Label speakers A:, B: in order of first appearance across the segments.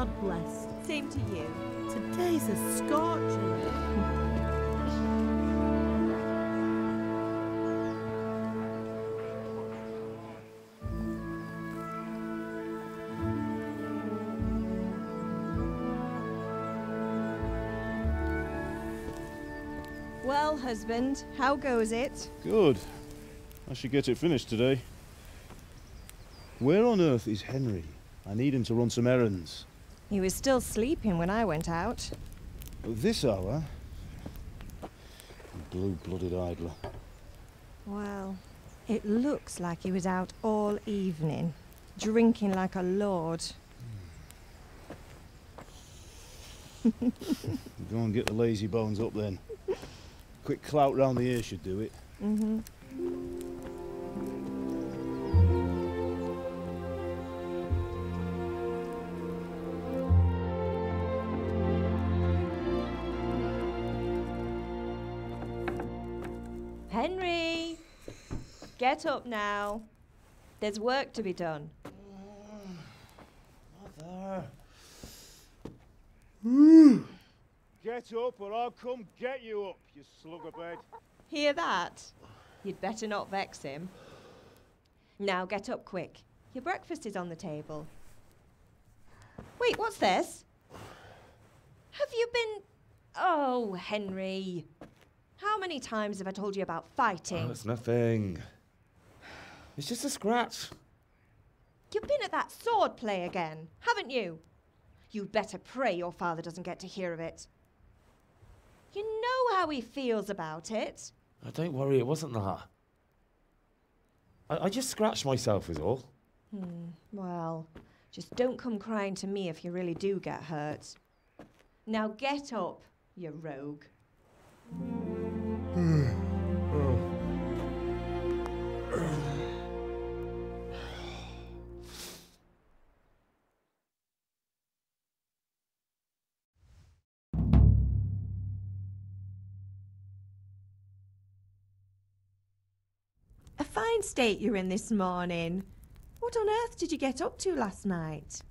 A: God bless.
B: Same to you.
A: Today's a scorcher.
B: Well, husband, how goes it?
C: Good. I should get it finished today. Where on earth is Henry? I need him to run some errands.
B: He was still sleeping when I went out.
C: At this hour? Blue-blooded idler.
B: Well, it looks like he was out all evening, drinking like a lord.
C: Go and get the lazy bones up then. Quick clout round the ear should do it.
B: Mm-hmm. Henry! Get up now. There's work to be done.
C: Mother. Get up or I'll come get you up, you slugabed.
B: Hear that? You'd better not vex him. Now get up quick. Your breakfast is on the table. Wait, what's this? Have you been... Oh, Henry. How many times have I told you about fighting?
D: Oh, it's nothing. It's just a scratch.
B: You've been at that sword play again, haven't you? You'd better pray your father doesn't get to hear of it. You know how he feels about it.
D: Oh, don't worry, it wasn't that. I just scratched myself is all.
B: Well, just don't come crying to me if you really do get hurt. Now get up, you rogue. A fine state you're in this morning. What on earth did you get up to last night?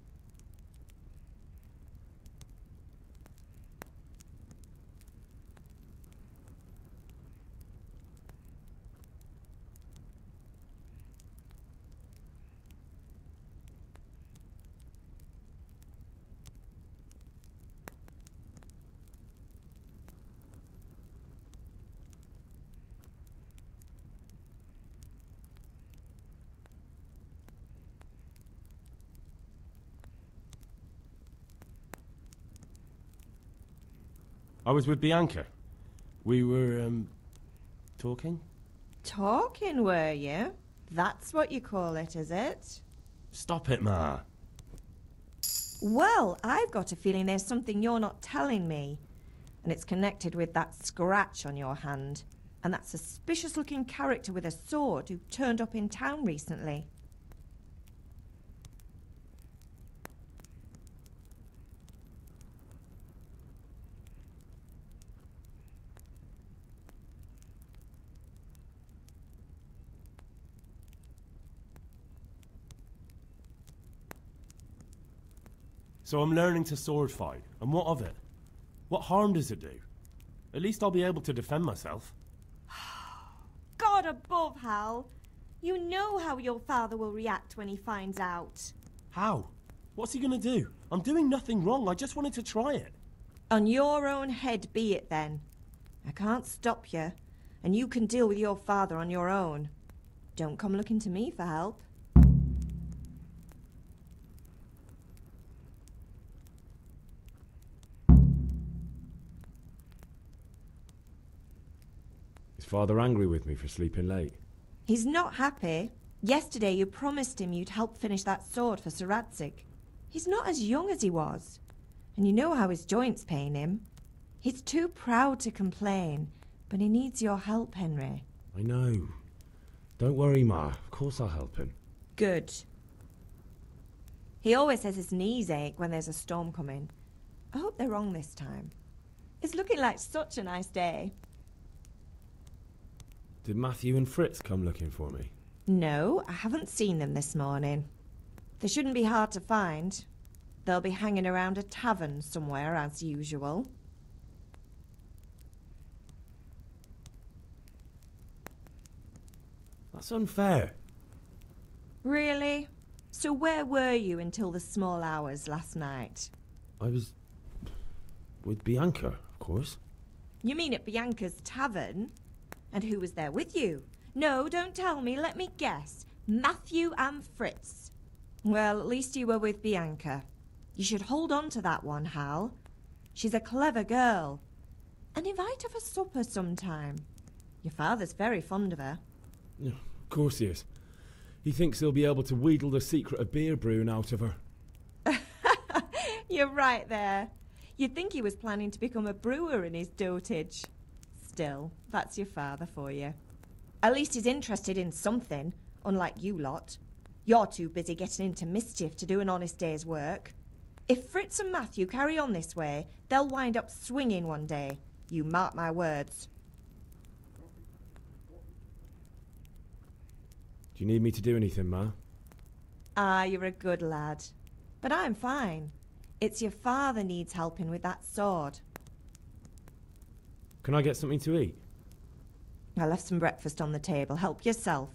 E: I was with Bianca. We were, talking?
B: Talking, were you? That's what you call it, is it?
E: Stop it, Ma.
B: Well, I've got a feeling there's something you're not telling me. And it's connected with that scratch on your hand. And that suspicious-looking character with a sword who turned up in town recently.
E: So I'm learning to sword fight, and what of it? What harm does it do? At least I'll be able to defend myself.
B: God above, Hal. You know how your father will react when he finds out.
E: How? What's he gonna do? I'm doing nothing wrong, I just wanted to try it.
B: On your own head be it then. I can't stop you, and you can deal with your father on your own. Don't come looking to me for help.
F: Is Father angry with me for sleeping late?
B: He's not happy. Yesterday you promised him you'd help finish that sword for Sir Radzig. He's not as young as he was. And you know how his joints pain him. He's too proud to complain, but he needs your help, Henry.
F: I know. Don't worry, Ma. Of course I'll help him.
B: Good. He always says his knees ache when there's a storm coming. I hope they're wrong this time. It's looking like such a nice day.
F: Did Matthew and Fritz come looking for me?
B: No, I haven't seen them this morning. They shouldn't be hard to find. They'll be hanging around a tavern somewhere as usual.
F: That's unfair.
B: Really? So where were you until the small hours last night?
F: I was with Bianca, of course.
B: You mean at Bianca's tavern? And who was there with you? No, don't tell me, let me guess. Matthew and Fritz. Well, at least you were with Bianca. You should hold on to that one, Hal. She's a clever girl. And invite her for supper sometime. Your father's very fond of her.
F: Yeah, of course he is. He thinks he'll be able to wheedle the secret of beer brewing out of her.
B: You're right there. You'd think he was planning to become a brewer in his dotage. Still, that's your father for you. At least he's interested in something, unlike you lot. You're too busy getting into mischief to do an honest day's work. If Fritz and Matthew carry on this way, they'll wind up swinging one day. You mark my words.
F: Do you need me to do anything, Ma?
B: Ah, you're a good lad. But I'm fine. It's your father needs helping with that sword.
F: Can I get something to eat?
B: I left some breakfast on the table. Help yourself.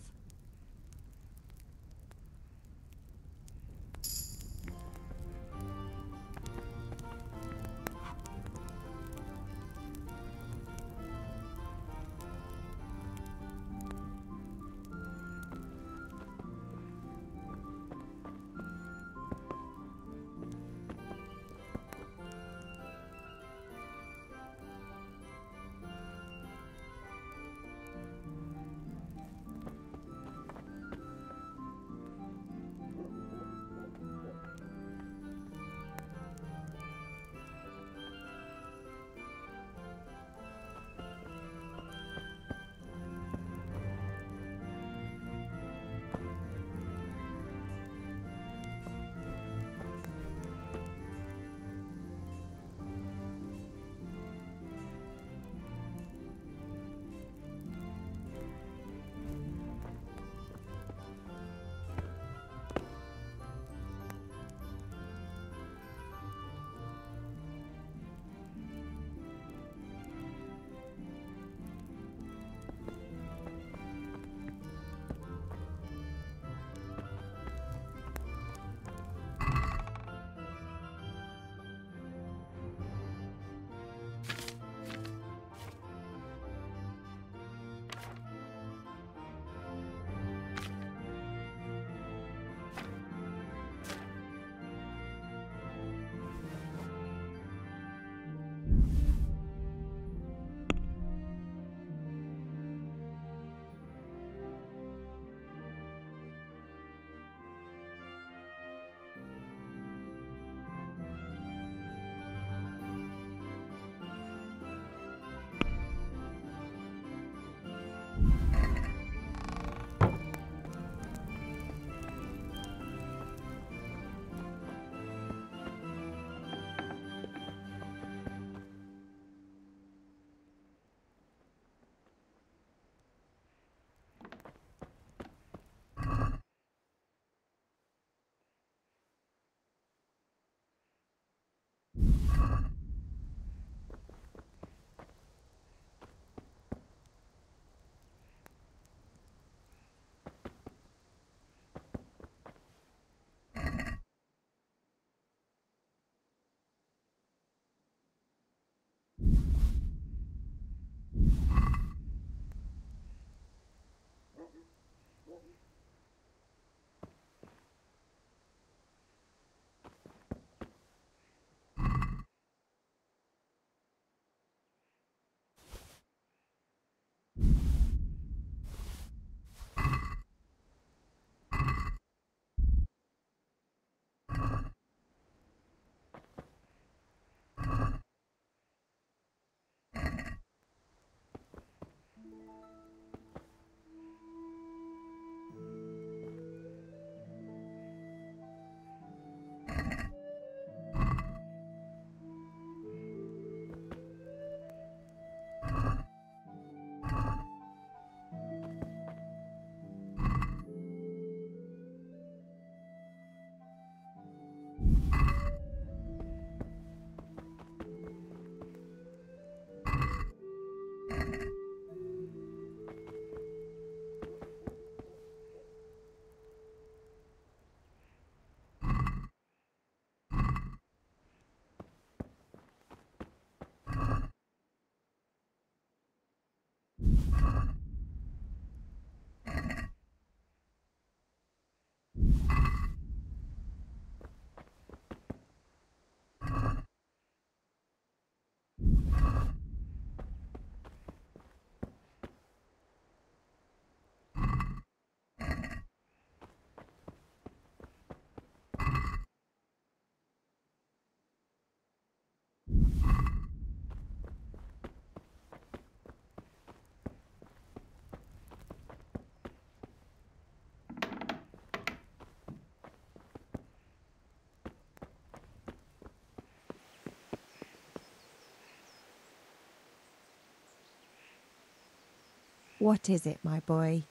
B: What is it, my boy?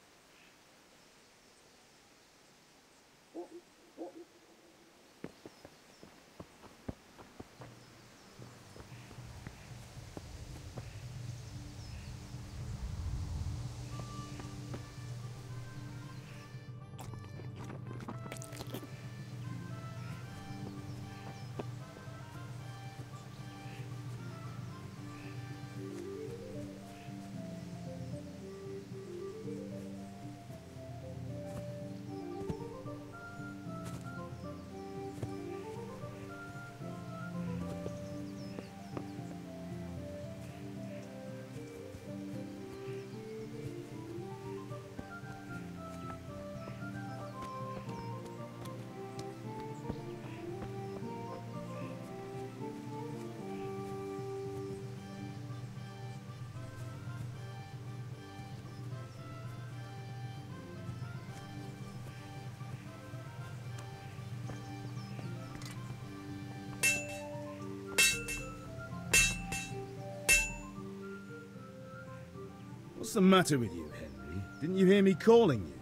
C: What's the matter with you, Henry? Didn't you hear me calling you?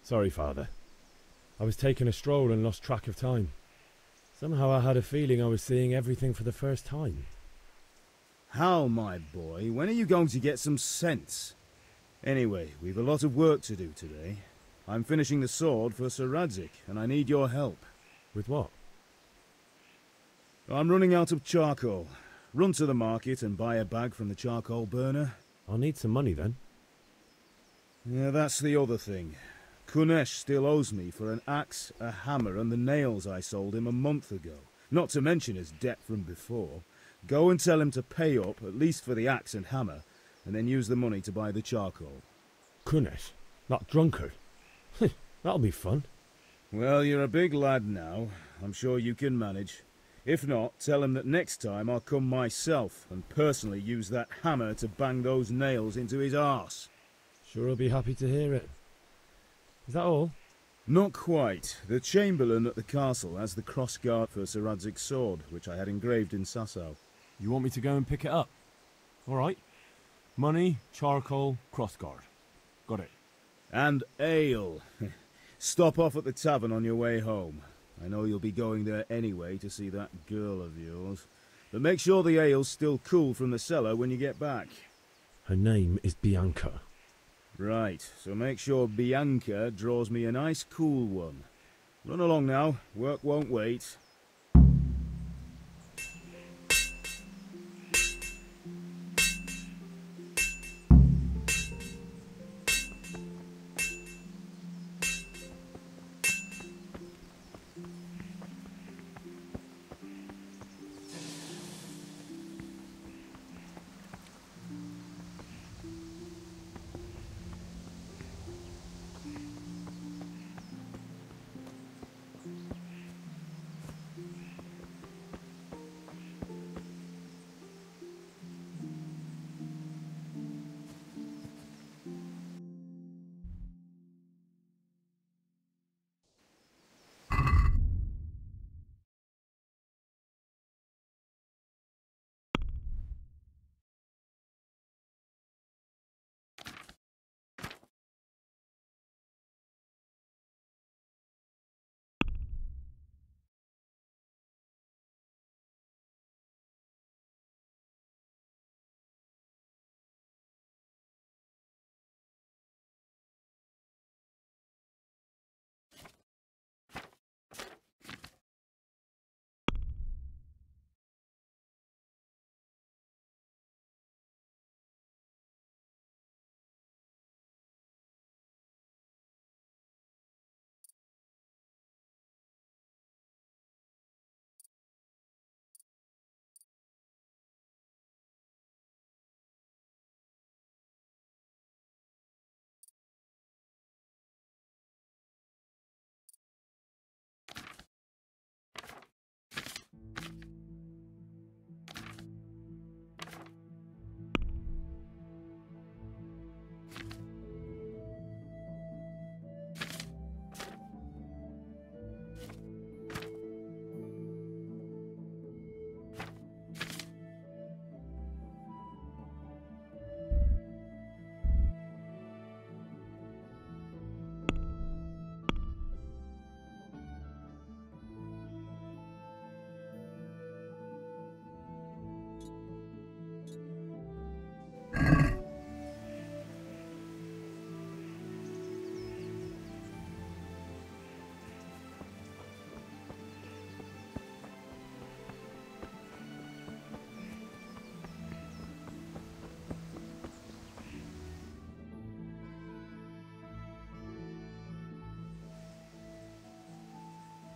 F: Sorry, Father. I was taking a stroll and lost track of time. Somehow I had a feeling I was seeing everything for the first time.
C: How, my boy? When are you going to get some sense? Anyway, we've a lot of work to do today. I'm finishing the sword for Sir Radzig, and I need your help.
F: With what?
C: I'm running out of charcoal. Run to the market and buy a bag from the charcoal burner.
F: I'll need some money then.
C: Yeah, that's the other thing. Kunesh still owes me for an axe, a hammer, and the nails I sold him a month ago. Not to mention his debt from before. Go and tell him to pay up, at least for the axe and hammer, and then use the money to buy the charcoal.
F: Kunesh? That drunkard? That'll be fun.
C: Well, you're a big lad now. I'm sure you can manage. If not, tell him that next time I'll come myself and personally use that hammer to bang those nails into his arse.
F: Sure I'll be happy to hear it. Is that all?
C: Not quite. The Chamberlain at the castle has the crossguard for Sir Radzig's sword, which I had engraved in Sasau.
E: You want me to go and pick it up? All right. Money, charcoal, crossguard. Got it.
C: And ale. Stop off at the tavern on your way home. I know you'll be going there anyway to see that girl of yours. But make sure the ale's still cool from the cellar when you get back.
F: Her name is Bianca.
C: Right, so make sure Bianca draws me a nice cool one. Run along now, work won't wait.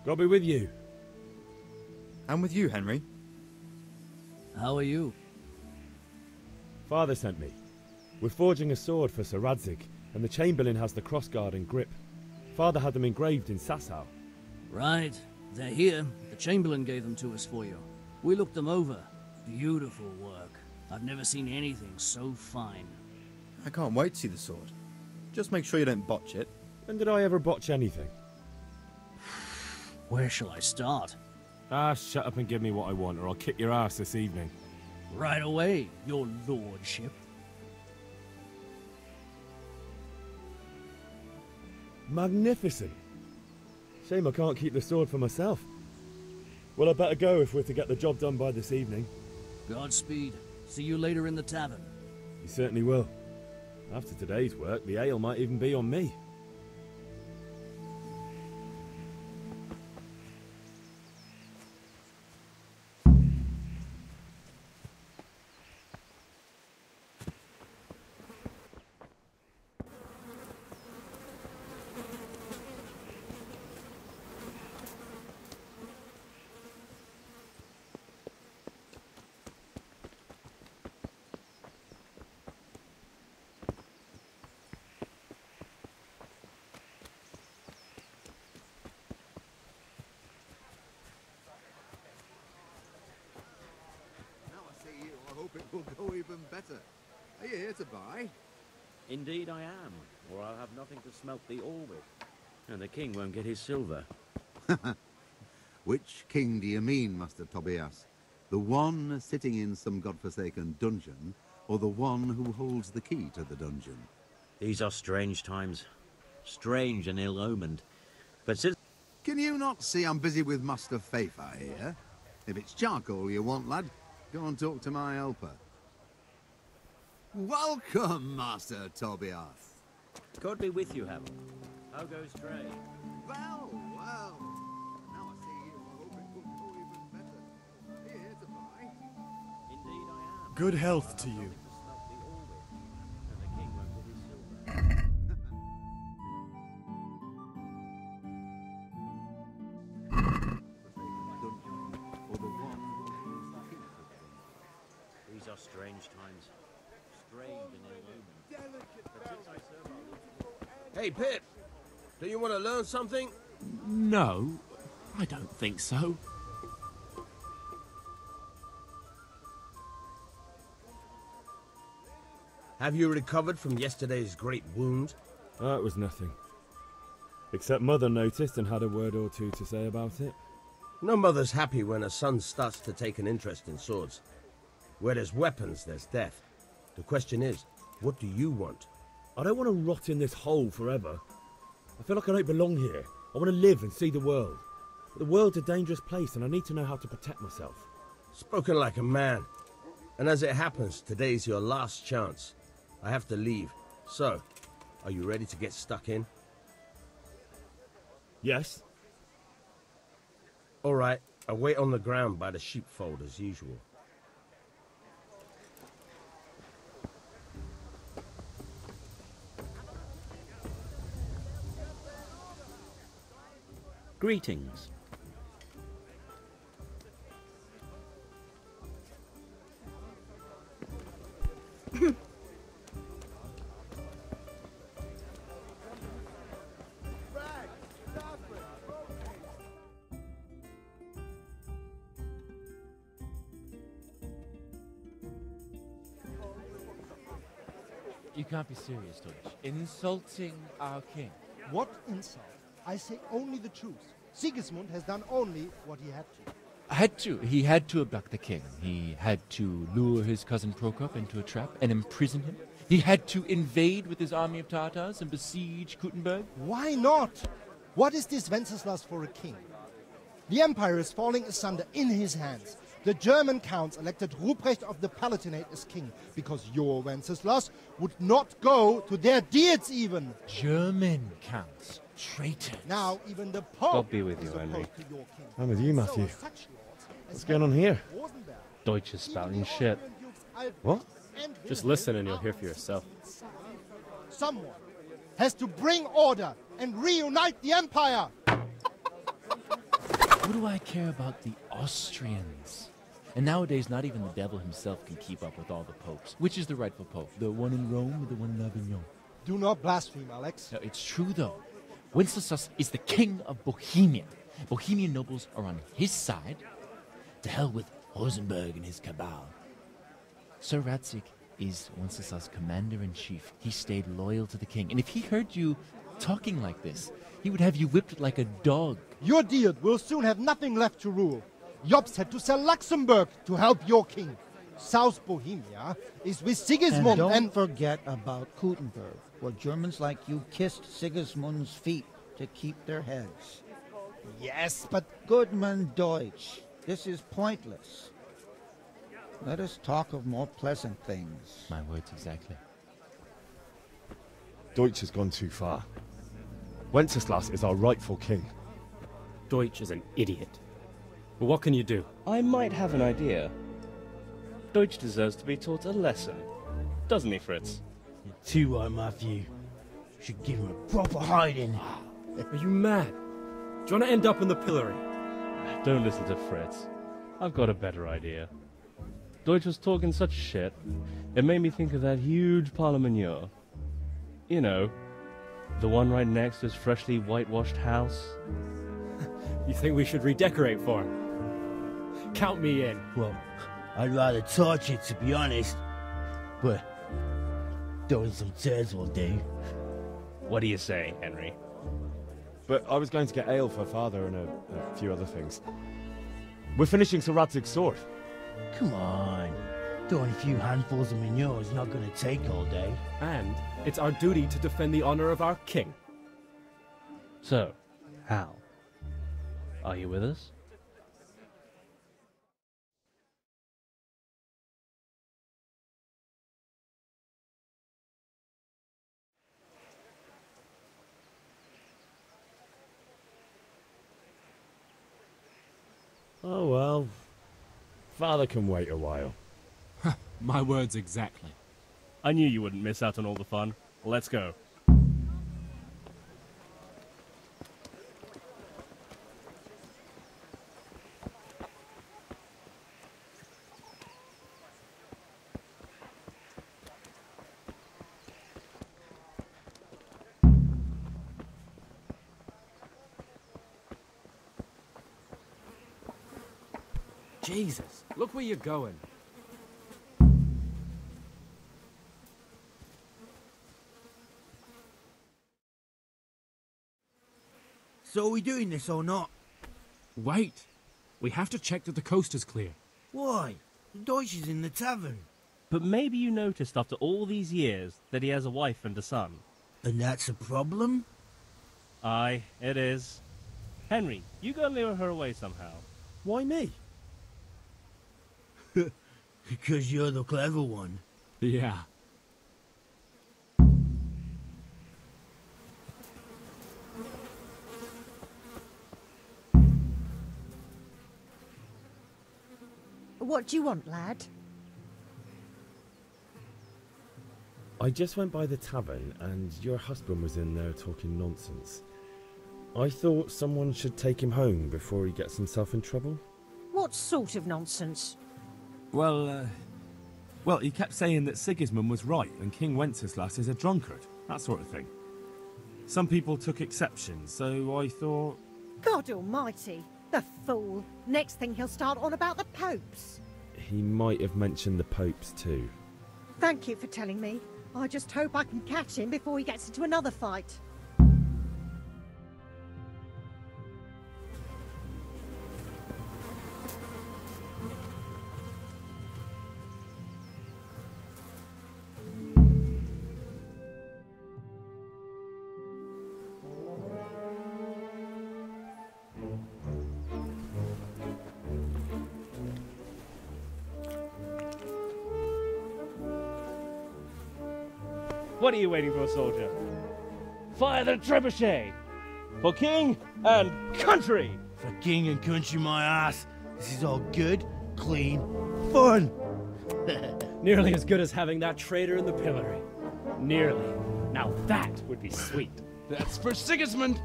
F: God be with you.
D: And with you, Henry.
G: How are you?
F: Father sent me. We're forging a sword for Sir Radzig, and the Chamberlain has the crossguard and grip. Father had them engraved in Sasau.
G: Right. They're here. The Chamberlain gave them to us for you. We looked them over. Beautiful work. I've never seen anything so fine.
D: I can't wait to see the sword. Just make sure you don't botch it.
F: When did I ever botch anything?
G: Where shall I start?
E: Ah, shut up and give me what I want, or I'll kick your ass this evening.
G: Right away, your lordship.
F: Magnificent. Shame I can't keep the sword for myself. Well, I better go if we're to get the job done by this evening.
G: Godspeed. See you later in the tavern.
F: You certainly will. After today's work, the ale might even be on me.
H: I hope it will go even better. Are you here to buy?
I: Indeed I am, or I'll have nothing to smelt the ore with. And the king won't get his silver.
H: Which king do you mean, Master Tobias? The one sitting in some godforsaken dungeon, or the one who holds the key to the dungeon?
I: These are strange times. Strange and ill-omened. But since...
H: Can you not see I'm busy with Master Fafa here? If it's charcoal you want, lad, go and talk to my helper. Welcome, Master Tobias.
I: God be with you, Harold. How goes trade?
H: Well. Now I see you, I hope it will go even better. Are you here to buy?
I: Indeed I am.
J: Good health to you.
I: And the king won't get his silver.
H: Or the one who holds the key to the dungeon?
I: These are strange times. Strange and ill-omened. But since I serve our...
K: Hey, Pip! Do you want to learn something?
E: No, I don't think so.
K: Have you recovered from yesterday's great wound?
F: That was nothing. Except Mother noticed and had a word or two to say about it.
K: No mother's happy when a son starts to take an interest in swords. Where there's weapons, there's death. The question is, what do you want?
F: I don't want to rot in this hole forever. I feel like I don't belong here. I want to live and see the world. But the world's a dangerous place and I need to know how to protect myself.
K: Spoken like a man. And as it happens, today's your last chance. I have to leave. So, are you ready to get stuck in?
F: Yes?
K: All right, I'll wait on the ground by the sheepfold as usual.
I: Greetings.
L: You can't be serious, Deutsch. Insulting our king.
M: What insult? I say only the truth. Sigismund has done only what he had to.
L: He had to abduct the king. He had to lure his cousin Prokop into a trap and imprison him. He had to invade with his army of Tatars and besiege Kuttenberg.
M: Why not? What is this Wenceslas for a king? The empire is falling asunder in his hands. The German counts elected Ruprecht of the Palatinate as king because your Wenceslas would not go to their deeds even.
L: German counts. Traitors.
M: Now even the Pope
L: God be with you, Henry.
F: I'm with you, Matthew. What's going on here?
N: Deutsch is spouting shit.
F: What?
N: Just listen and you'll hear for yourself.
M: Someone has to bring order and reunite the empire.
L: What do I care about the Austrians? And nowadays, not even the devil himself can keep up with all the popes. Which is the rightful pope? The one in Rome or the one in Avignon?
M: Do not blaspheme, Alex.
L: No, it's true, though. Wenceslas is the king of Bohemia. Bohemian nobles are on his side. To hell with Rosenberg and his cabal. Sir Radzik is Wenceslas' commander-in-chief. He stayed loyal to the king. And if he heard you talking like this, he would have you whipped like a dog.
M: Your Diet will soon have nothing left to rule. Jobst had to sell Luxembourg to help your king. South Bohemia is with Sigismund
J: and don't forget about Kuttenberg, where Germans like you kissed Sigismund's feet to keep their heads.
M: Yes, but...
J: Goodman Deutsch, this is pointless. Let us talk of more pleasant things.
L: My words exactly.
F: Deutsch has gone too far. Wenceslas is our rightful king.
N: Deutsch is an idiot. But what can you do? I might have an idea. Deutsch deserves to be taught a lesson. Doesn't he, Fritz?
K: You're too right, Matthew. Should give him a proper hiding.
N: Are you mad? Do you want to end up in the pillory? Don't listen to Fritz. I've got a better idea. Deutsch was talking such shit, it made me think of that huge parliament. You know, the one right next to his freshly whitewashed house.
O: You think we should redecorate for him? Count me in.
K: Well, I'd rather torch it, to be honest. But throwing some tears will do.
N: What do you say, Henry?
F: But I was going to get ale for Father and a few other things. We're finishing Sir Radzig's sword.
K: Come on. Throwing a few handfuls of manure is not going to take all day.
O: And it's our duty to defend the honor of our king.
N: So, Hal, are you with us?
F: Oh well. Father can wait a while.
O: My words exactly.
N: I knew you wouldn't miss out on all the fun. Let's go.
O: Jesus, look where you're going.
K: So are we doing this or not?
O: Wait. We have to check that the coast is clear.
K: Why? The Deutsch is in the tavern.
N: But maybe you noticed after all these years that he has a wife and a son.
K: And that's a problem?
N: Aye, it is. Henry, you go lure her away somehow.
F: Why me?
K: Because you're the clever one.
O: Yeah.
A: What do you want, lad?
F: I just went by the tavern and your husband was in there talking nonsense. I thought someone should take him home before he gets himself in trouble.
A: What sort of nonsense?
P: Well, he kept saying that Sigismund was right and King Wenceslas is a drunkard, that sort of thing. Some people took exception, so I thought...
A: God almighty, the fool. Next thing he'll start on about the popes.
F: He might have mentioned the popes too.
A: Thank you for telling me. I just hope I can catch him before he gets into another fight.
N: What are you waiting for, soldier? Fire the trebuchet! For king and country!
K: For king and country, my ass. This is all good, clean, fun.
O: Nearly as good as having that traitor in the pillory. Nearly. Now that would be sweet.
L: That's for Sigismund!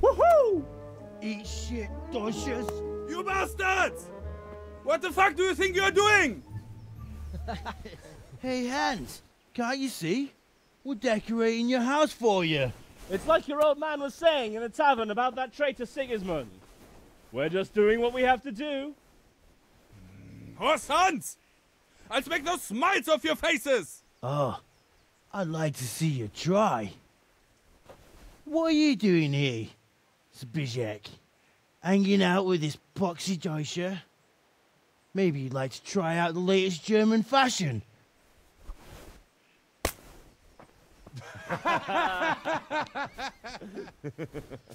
N: Woohoo!
Q: Eat shit, Deutsches!
P: You bastards! What the fuck do you think you're doing?
Q: Hey, Hans, can't you see? We're decorating your house for you.
N: It's like your old man was saying in the tavern about that traitor Sigismund. We're just doing what we have to do.
P: Oh, sons! I'll make those smiles off your faces!
Q: Oh, I'd like to see you try. What are you doing here, Zbigniew? Hanging out with this poxy Deutscher? Maybe you'd like to try out the latest German fashion.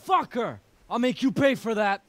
O: Fucker! I'll make you pay for that.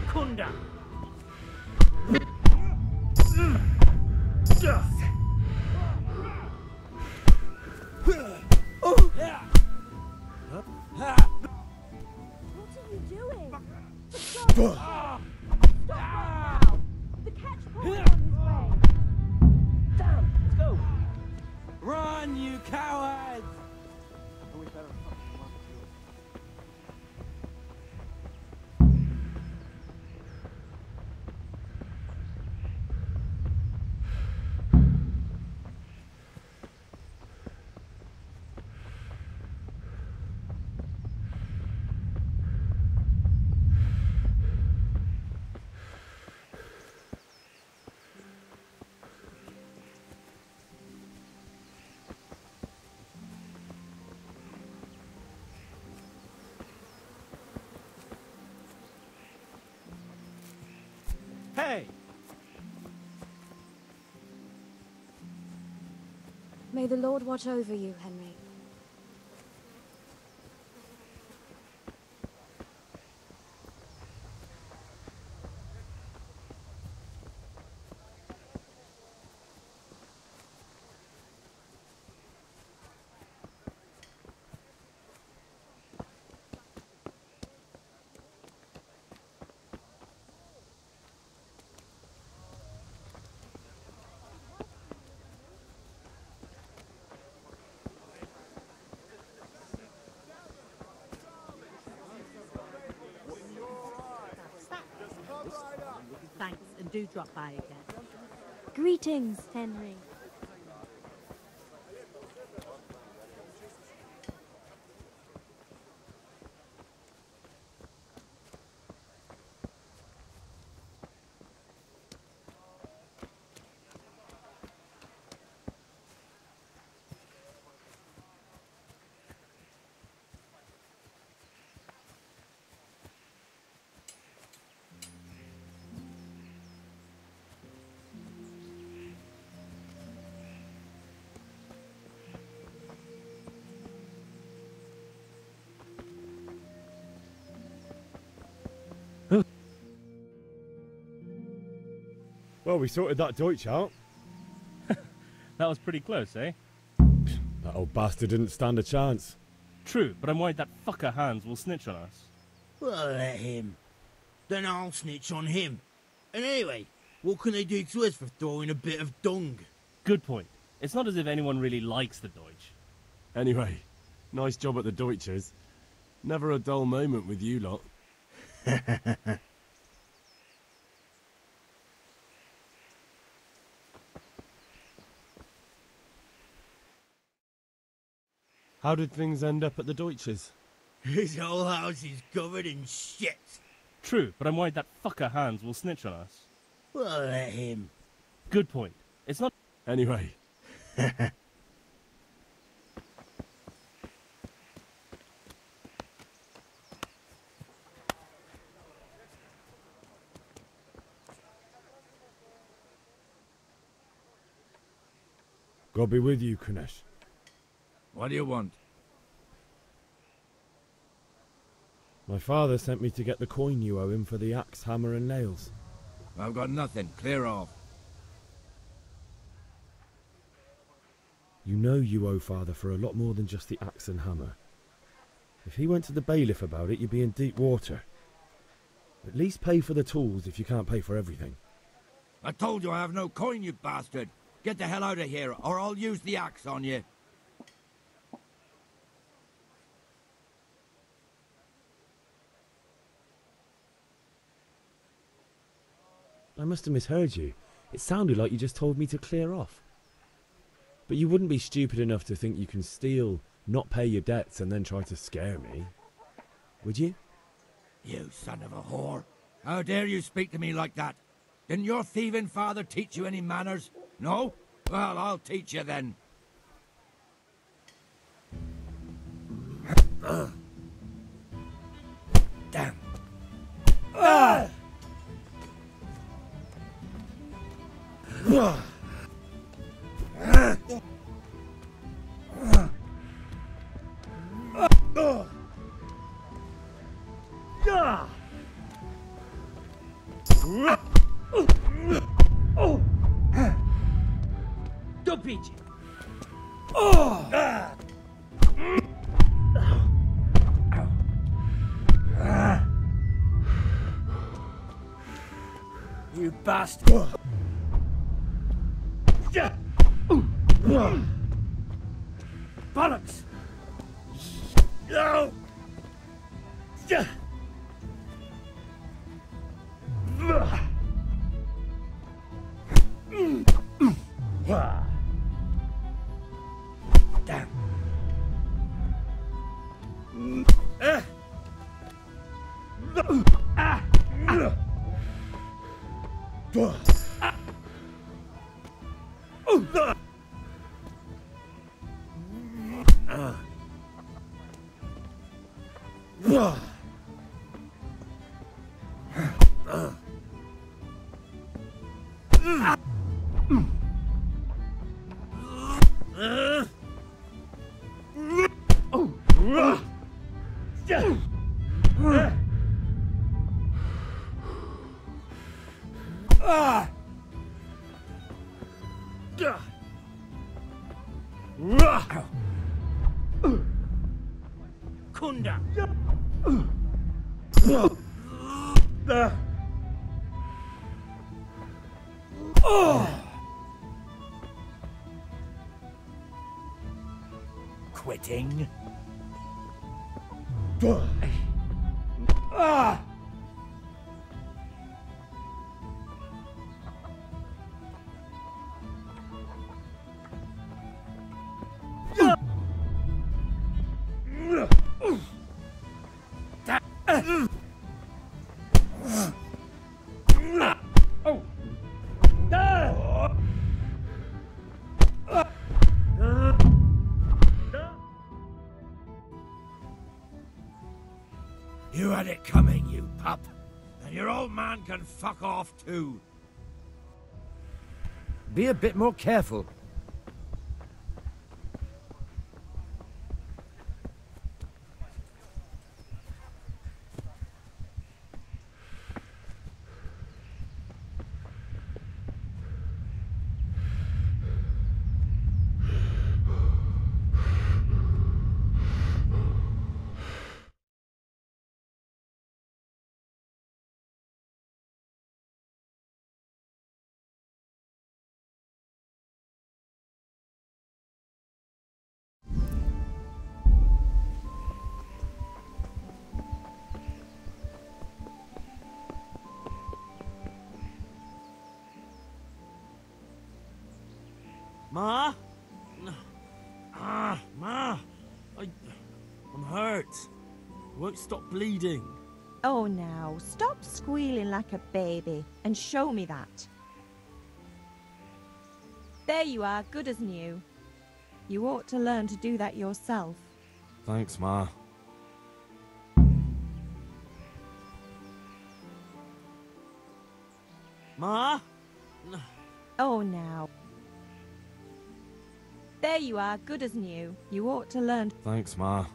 N: Kunda.
R: What are you doing? Stop! Stop right now! The catch point on his way!
N: Damn, let's go!
Q: Run, you cowards!
N: Hey!
R: May the Lord watch over you, Henry.
S: Thanks, and do drop by again.
R: Greetings, Henry.
F: Well, we sorted that Deutsch out.
N: That was pretty close, eh?
F: That old bastard didn't stand a chance.
N: True, but I'm worried that fucker Hans will snitch on us.
Q: Well, let him. Then I'll snitch on him. And anyway, what can they do to us for throwing a bit of dung?
N: Good point. It's not as if anyone really likes the Deutsch.
P: Anyway, nice job at the Deutschers. Never a dull moment with you lot. How did things end up at the Deutschers?
Q: His whole house is covered in shit.
N: True, but I'm worried that fucker Hans will snitch on us.
Q: Well, let him.
N: Good point. It's not...
P: Anyway.
C: God be with you, Kunesh.
K: What do you want?
C: My father sent me to get the coin you owe him for the axe, hammer and nails.
K: I've got nothing. Clear off.
C: You know you owe father for a lot more than just the axe and hammer. If he went to the bailiff about it, you'd be in deep water. At least pay for the tools if you can't pay for everything.
K: I told you I have no coin, you bastard. Get the hell out of here, or I'll use the axe on you.
F: I must have misheard you. It sounded like you just told me to clear off. But you wouldn't be stupid enough to think you can steal, not pay your debts, and then try to scare me. Would you?
K: You son of a whore. How dare you speak to me like that? Didn't your thieving father teach you any manners? No? Well, I'll teach you then. Damn.
Q: Dopić! You bastard! Bollocks! No! Damn. Kunda. Quitting. You had it coming, you pup. And your old man can fuck off too.
T: Be a bit more careful.
P: hurt. Won't stop bleeding.
B: Oh, now, stop squealing like a baby and show me that. There you are, good as new. You ought to learn to do that yourself.
P: Thanks, Ma. Ma?
B: Oh, now. There you are, good as new. You ought to learn.
P: Thanks, Ma.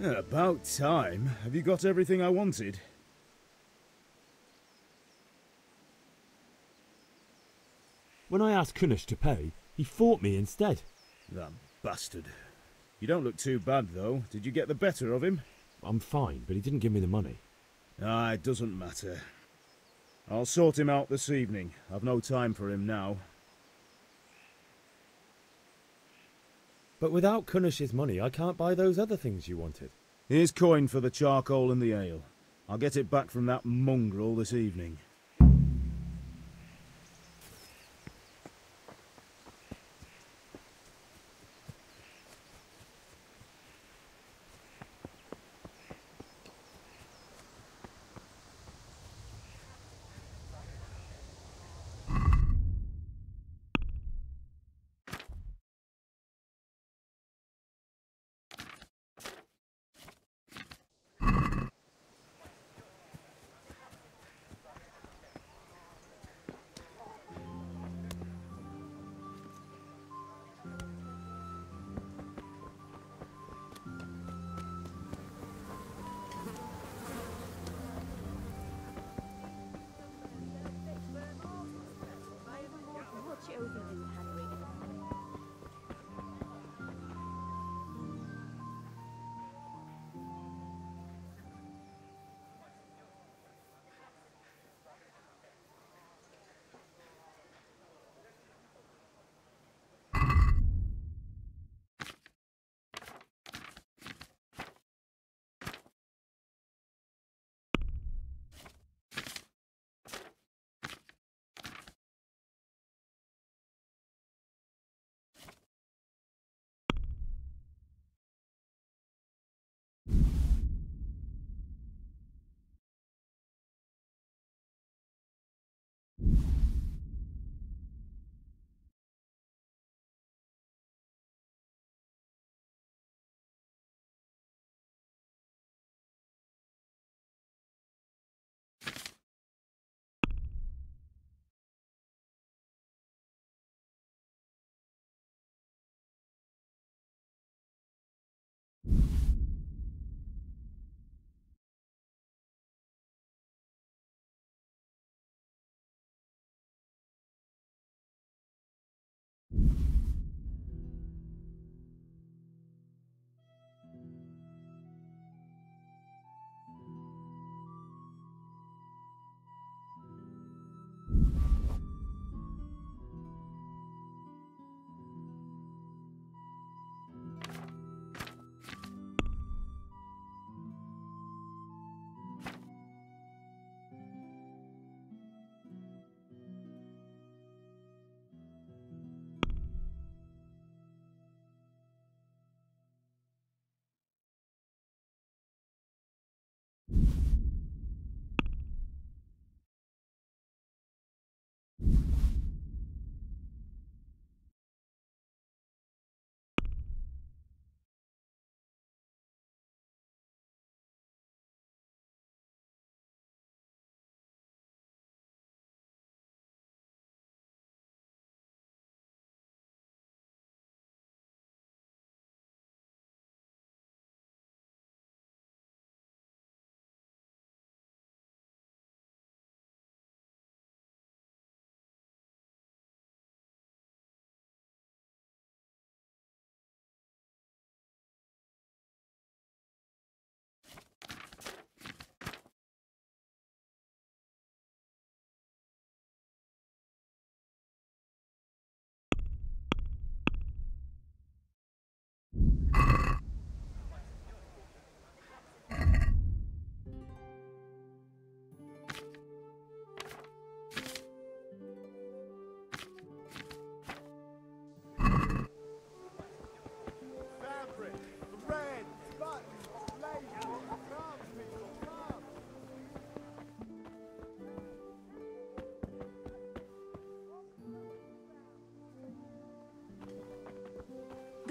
C: About time. Have you got everything I wanted?
F: When I asked Kunish to pay, he fought me instead.
C: That bastard. You don't look too bad, though. Did you get the better of him?
F: I'm fine, but he didn't give me the money.
C: Ah, it doesn't matter. I'll sort him out this evening. I've no time for him now.
F: But without Kunish's money, I can't buy those other things you wanted.
C: Here's coin for the charcoal and the ale. I'll get it back from that mongrel this evening.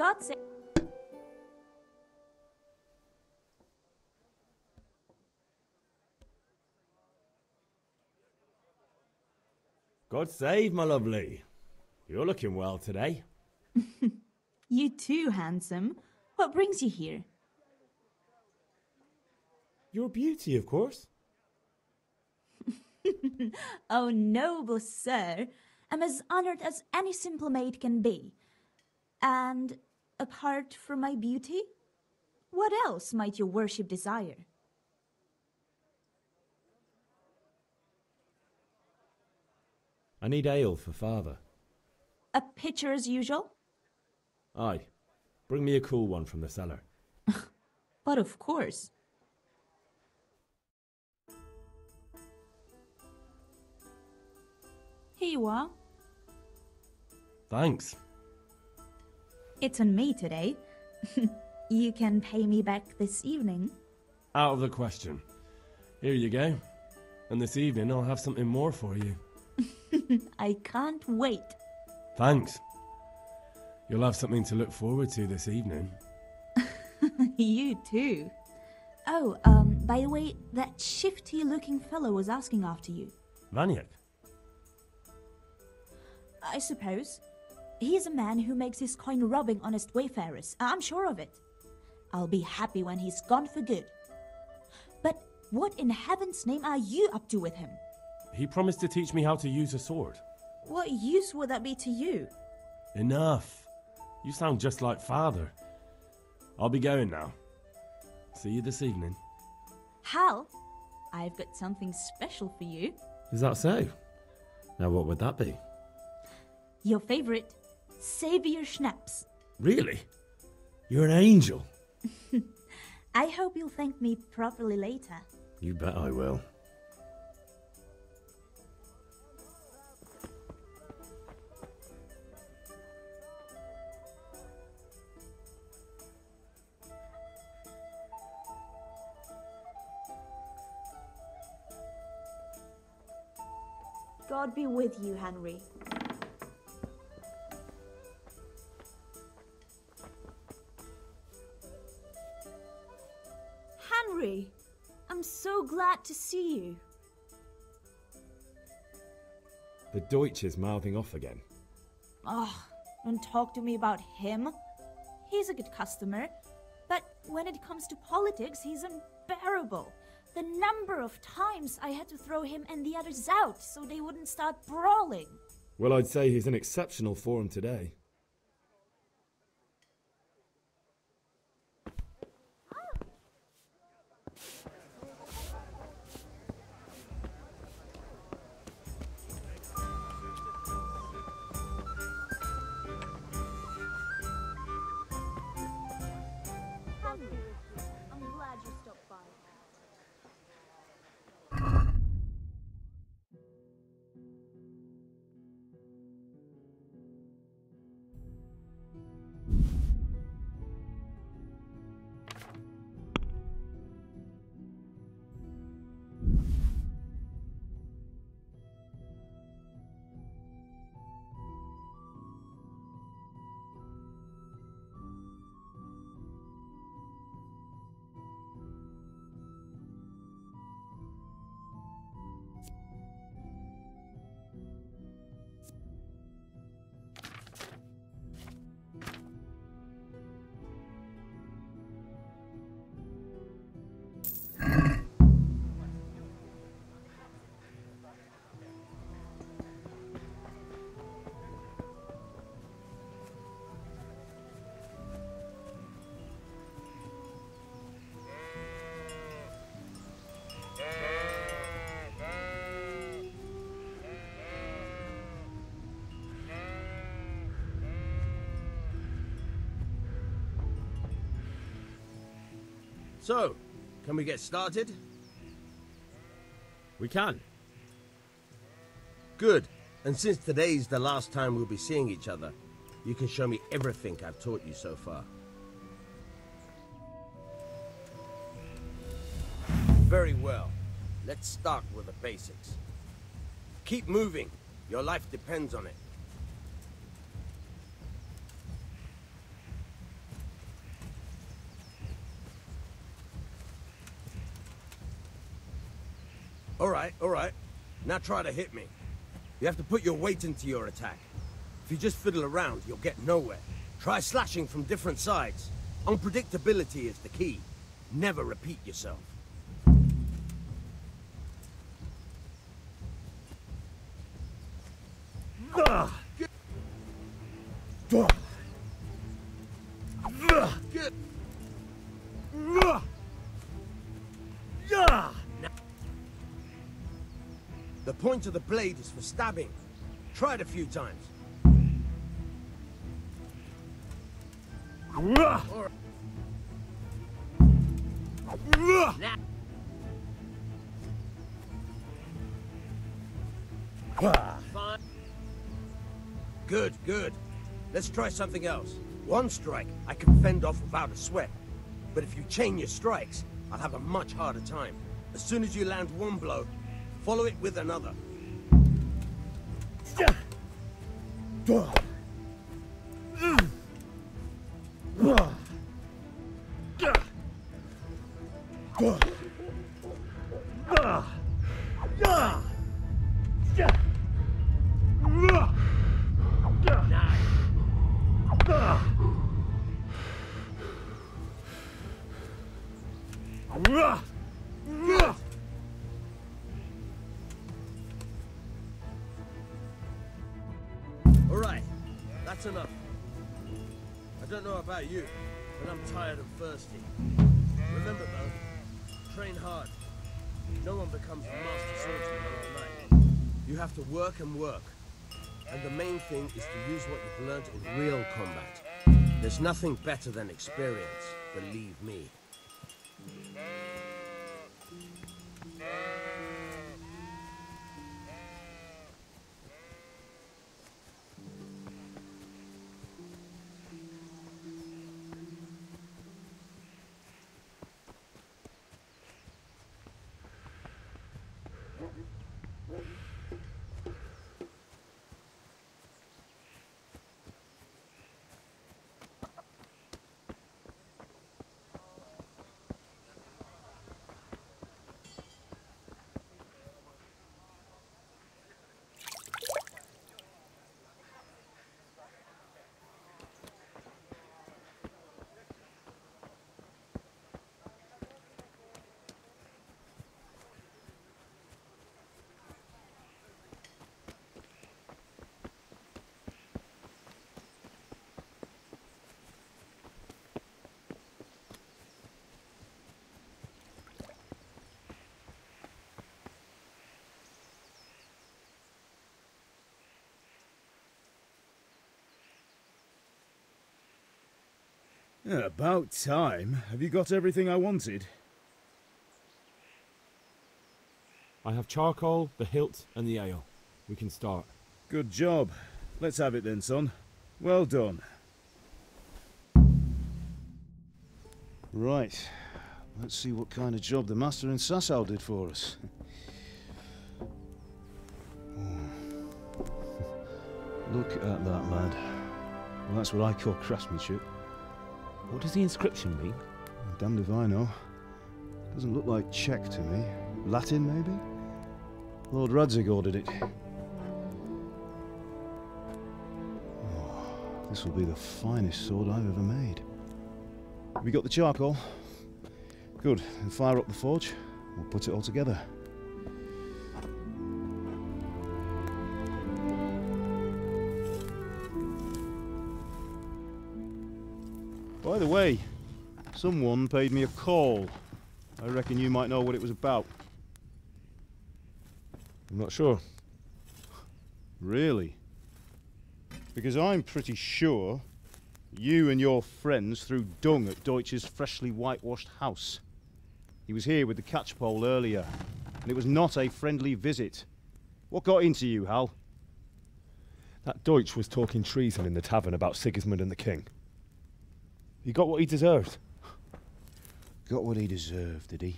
R: God's sake.
F: God save, my lovely. You're looking well today.
R: You too, handsome. What brings you here?
F: Your beauty, of course.
R: Oh, noble sir. I'm as honored as any simple maid can be. And apart from my beauty, what else might your worship desire?
F: I need ale for father.
R: A pitcher as usual?
F: Aye. Bring me a cool one from the cellar.
R: But of course. Here you are.
E: Thanks.
R: It's on me today. You can pay me back this evening.
E: Out of the question. Here you go. And this evening I'll have something more for you.
R: I can't wait.
E: Thanks. You'll have something to look forward to this evening.
R: You too. Oh, by the way, that shifty-looking fellow was asking after you.
E: Vaniak?
R: I suppose. He is a man who makes his coin robbing honest wayfarers. I'm sure of it. I'll be happy when he's gone for good. But what in heaven's name are you up to with him?
E: He promised to teach me how to use a sword.
R: What use would that be to you?
E: Enough. You sound just like father. I'll be going now. See you this evening.
R: Hal, I've got something special for you.
E: Is that so? Now what would that be?
R: Your favorite, Savior Schnapps.
E: Really? You're an angel.
R: I hope you'll thank me properly later.
E: You bet I will.
R: God be with you, Henry. Henry, I'm so glad to see you.
F: The Deutsch is mouthing off again.
R: Oh, don't talk to me about him. He's a good customer, but when it comes to politics, he's unbearable. The number of times I had to throw him and the others out so they wouldn't start brawling.
F: Well, I'd say he's in exceptional form today.
R: I'm glad you stopped by.
K: So, can we get started?
F: We can.
K: Good. And since today's the last time we'll be seeing each other, you can show me everything I've taught you so far. Very well. Let's start with the basics. Keep moving. Your life depends on it. All right. Now try to hit me. You have to put your weight into your attack. If you just fiddle around, you'll get nowhere. Try slashing from different sides. Unpredictability is the key. Never repeat yourself. The point of the blade is for stabbing. Try it a few times. Good. Let's try something else. One strike I can fend off without a sweat. But if you chain your strikes, I'll have a much harder time. As soon as you land one blow, follow it with another. All right, that's enough. I don't know about you, but I'm tired and thirsty. Remember though, train hard. No one becomes a master swordsman overnight. You have to work and work. And the main thing is to use what you've learned in real combat. There's nothing better than experience, believe me.
C: Yeah, about time. Have you got everything I wanted?
P: I have charcoal, the hilt, and the ale. We can start.
C: Good job. Let's have it then, son. Well done. Right. Let's see what kind of job the master in Sasau did for us. Look at that, lad. Well, that's what I call craftsmanship.
F: What does the inscription mean?
C: Damned if I know. Doesn't look like Czech to me. Latin, maybe? Lord Radzig ordered it. Oh, this will be the finest sword I've ever made. Have you got the charcoal? Good. Then fire up the forge. We'll put it all together. By the way, someone paid me a call. I reckon you might know what it was about.
F: I'm not sure.
C: Really? Because I'm pretty sure you and your friends threw dung at Deutsch's freshly whitewashed house. He was here with the catchpole earlier, and it was not a friendly visit. What got into you, Hal?
F: That Deutsch was talking treason in the tavern about Sigismund and the king. He got what he deserved.
C: Got what he deserved, did he?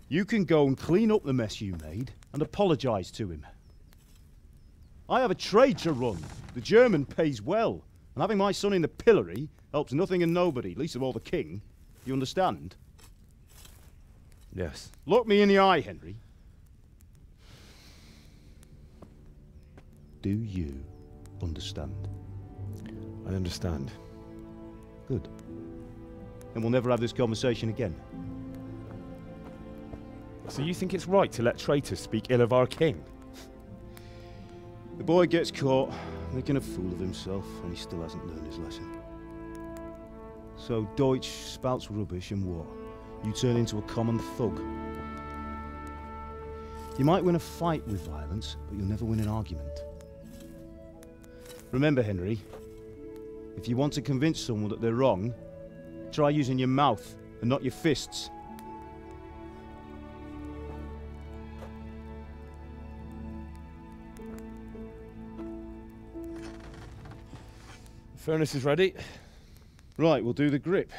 C: You can go and clean up the mess you made and apologise to him. I have a trade to run. The German pays well, and having my son in the pillory helps nothing and nobody, least of all the king. You understand?
F: Yes.
C: Look me in the eye, Henry. Do you understand?
F: I understand.
C: Good. Then we'll never have this conversation again.
F: So you think it's right to let traitors speak ill of our king?
C: The boy gets caught, making a fool of himself, and he still hasn't learned his lesson. So Deutsch spouts rubbish, and what? You turn into a common thug. You might win a fight with violence, but you'll never win an argument. Remember, Henry, if you want to convince someone that they're wrong, try using your mouth and not your fists.
F: The furnace is ready.
C: Right, we'll do the grip.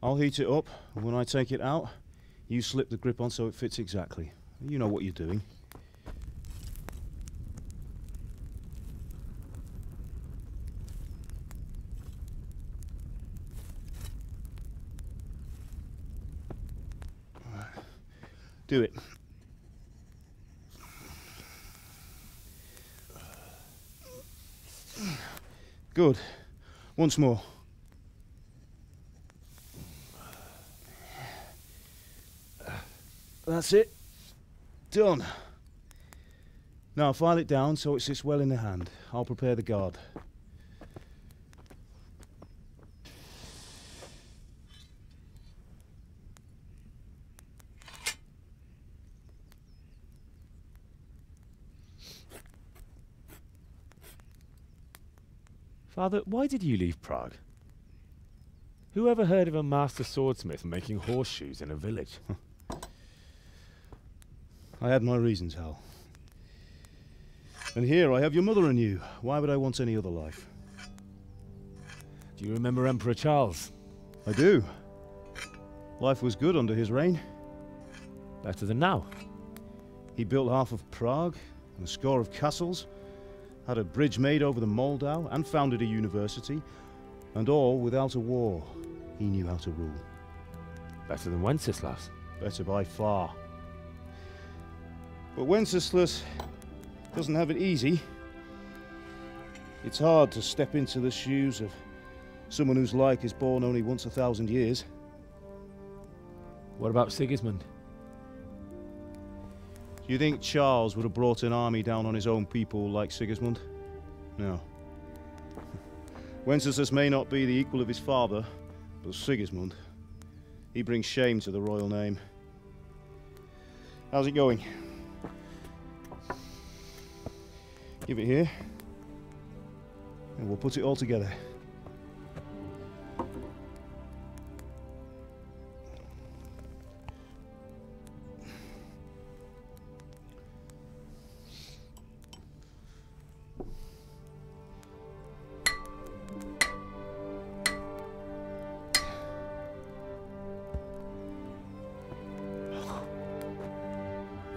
C: I'll heat it up, and when I take it out, you slip the grip on so it fits exactly. You know what you're doing. Do it. Good. Once more. That's it. Done. Now file it down so it sits well in the hand. I'll prepare the guard.
F: Father, why did you leave Prague? Who ever heard of a master swordsmith making horseshoes in a village?
C: I had my reasons, Hal. And here I have your mother and you. Why would I want any other life?
F: Do you remember Emperor Charles?
C: I do. Life was good under his reign.
F: Better than now.
C: He built half of Prague and a score of castles, had a bridge made over the Moldau, and founded a university, and all without a war. He knew how to rule.
F: Better than Wenceslas.
C: Better by far. But Wenceslas doesn't have it easy. It's hard to step into the shoes of someone whose like is born only once 1,000 years.
F: What about Sigismund?
C: Do you think Charles would have brought an army down on his own people like Sigismund? No. Wenceslas may not be the equal of his father, but Sigismund, he brings shame to the royal name. How's it going? Give it here, and we'll put it all together.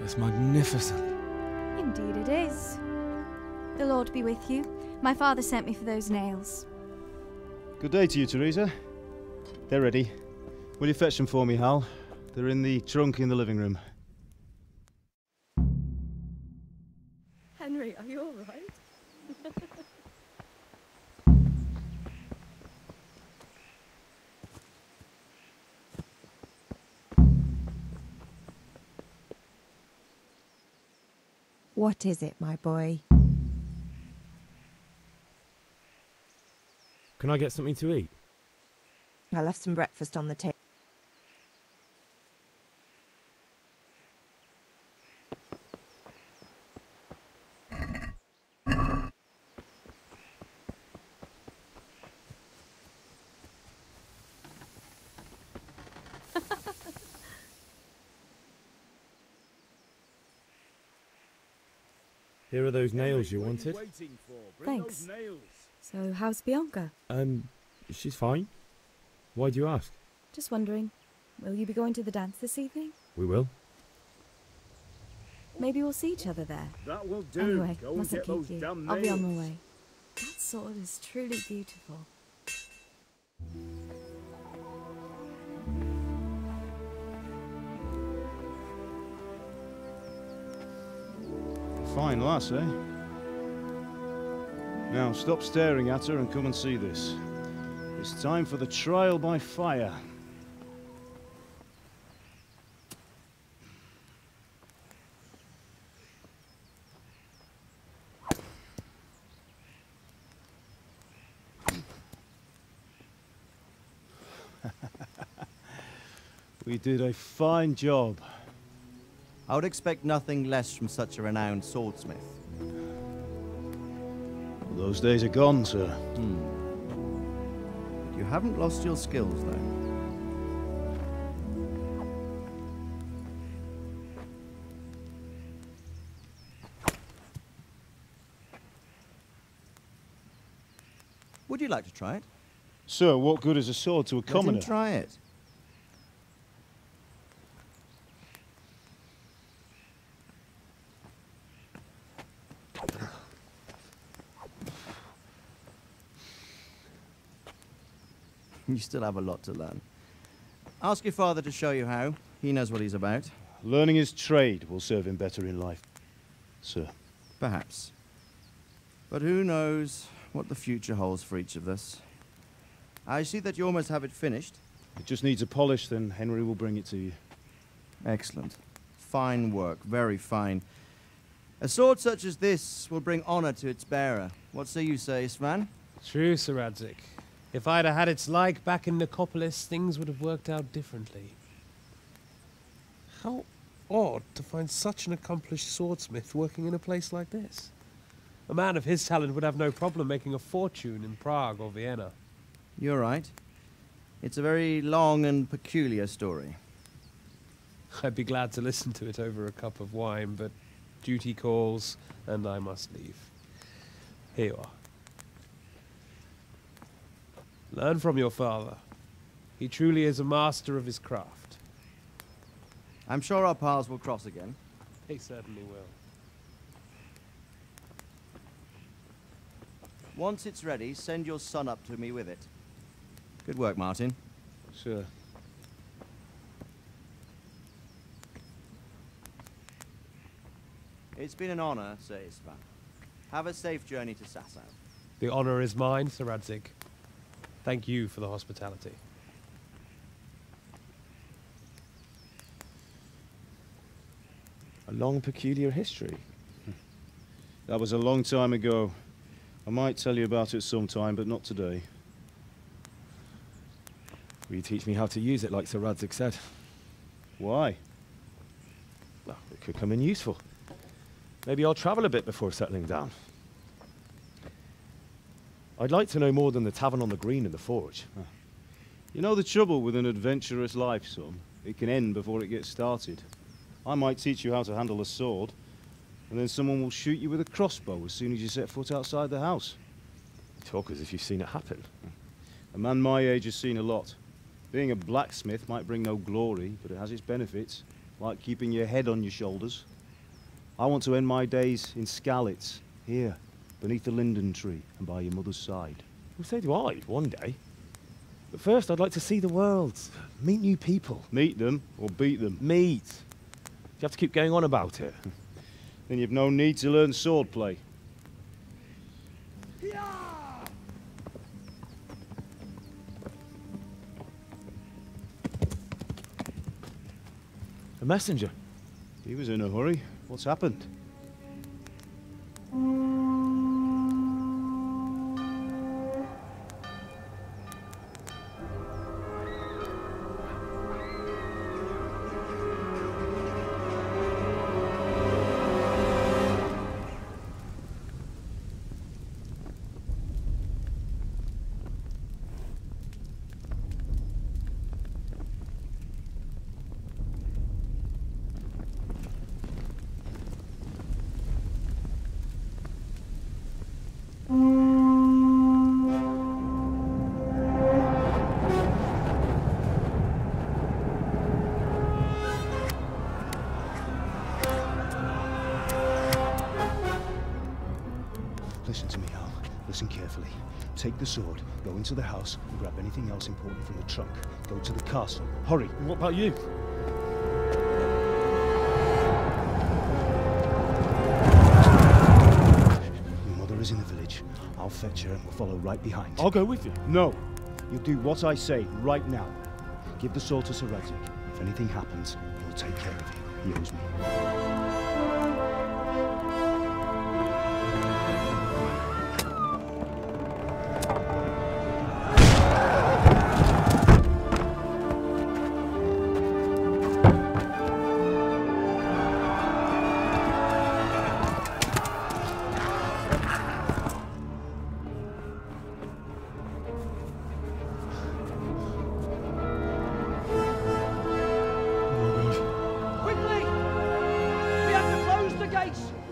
F: It's magnificent.
T: Indeed it is. The Lord be with you. My father sent me for those nails.
C: Good day to you, Teresa. They're ready. Will you fetch them for me, Hal? They're in the trunk in the living room.
B: Henry, are you all right?
A: What is it, my boy?
F: Can I get something to eat?
A: I left some breakfast on the table.
F: Here are those nails you wanted.
U: Thanks. So, how's Bianca?
F: She's fine. Why do you ask?
U: Just wondering, will you be going to the dance this evening?
F: We will.
U: Maybe we'll see each other there.
K: That will do.
U: Anyway,
K: Go and
U: mustn't
K: get those
U: keep you.
K: damn
U: I'll be on
K: nails.
U: my way. That sword is truly beautiful.
C: Fine lass, eh? Now, stop staring at her and come and see this. It's time for the trial by fire. We did a fine job.
D: I would expect nothing less from such a renowned swordsmith.
C: Well, those days are gone, sir.
D: You haven't lost your skills, though. Would you like to try it?
C: Sir, what good is a sword to a commoner?
D: Let him try it. You still have a lot to learn. Ask your father to show you how. He knows what he's about.
C: Learning his trade will serve him better in life, sir.
D: Perhaps. But who knows what the future holds for each of us. I see that you almost have it finished.
C: It just needs a polish, then Henry will bring it to you.
D: Excellent. Fine work, very fine. A sword such as this will bring honor to its bearer. What say you, Svan?
O: True, Sir Radzik. If I'd have had its like back in Nicopolis, things would have worked out differently. How odd to find such an accomplished swordsmith working in a place like this. A man of his talent would have no problem making a fortune in Prague or Vienna.
D: You're right. It's a very long and peculiar story.
O: I'd be glad to listen to it over a cup of wine, but duty calls, and I must leave. Here you are. Learn from your father. He truly is a master of his craft.
D: I'm sure our paths will cross again.
O: He certainly will.
D: Once it's ready, send your son up to me with it. Good work, Martin.
C: Sure.
D: It's been an honor, Sir Isvan. Have a safe journey to Sasau.
O: The honor is mine, Sir Radzik. Thank you for the hospitality.
C: A long, peculiar history. That was a long time ago. I might tell you about it sometime, but not today.
F: Will you teach me how to use it, like Sir Radzik said?
C: Why?
F: Well, it could come in useful. Maybe I'll travel a bit before settling down. I'd like to know more than the tavern on the green and the forge.
C: You know the trouble with an adventurous life, son? It can end before it gets started. I might teach you how to handle a sword, and then someone will shoot you with a crossbow as soon as you set foot outside the house.
F: You talk as if you've seen it happen.
C: A man my age has seen a lot. Being a blacksmith might bring no glory, but it has its benefits, like keeping your head on your shoulders. I want to end my days in Skalitz, here, beneath the linden tree and by your mother's side.
F: Well, so do I, one day. But first, I'd like to see the world, meet new people.
C: Meet them or beat them?
F: Meet. You have to keep going on about it.
C: Then you've no need to learn swordplay.
F: A messenger.
C: He was in a hurry. What's happened? Listen to me, Al. Listen carefully. Take the sword, go into the house, and grab anything else important from the trunk. Go to the castle. Hurry!
P: What about you?
C: Your mother is in the village. I'll fetch her and we'll follow right behind.
P: I'll go with you.
C: No! You'll do what I say right now. Give the sword to Sir Radzik. If anything happens, he'll take care of you. He owes me.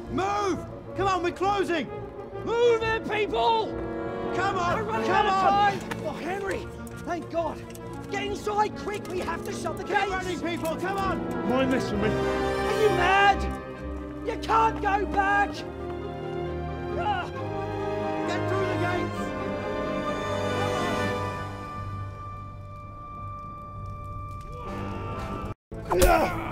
D: Move! Come on, we're closing!
K: Move it, people!
D: Come on!
K: We're running
D: Come
K: out of
D: on!
K: time! Oh, Henry! Thank God! Get inside, quick! We have to shut the gates!
D: Get running, people! Come on!
P: Mind this for me.
K: Are you mad? You can't go back! Ah.
D: Get through the gates!
K: Ah.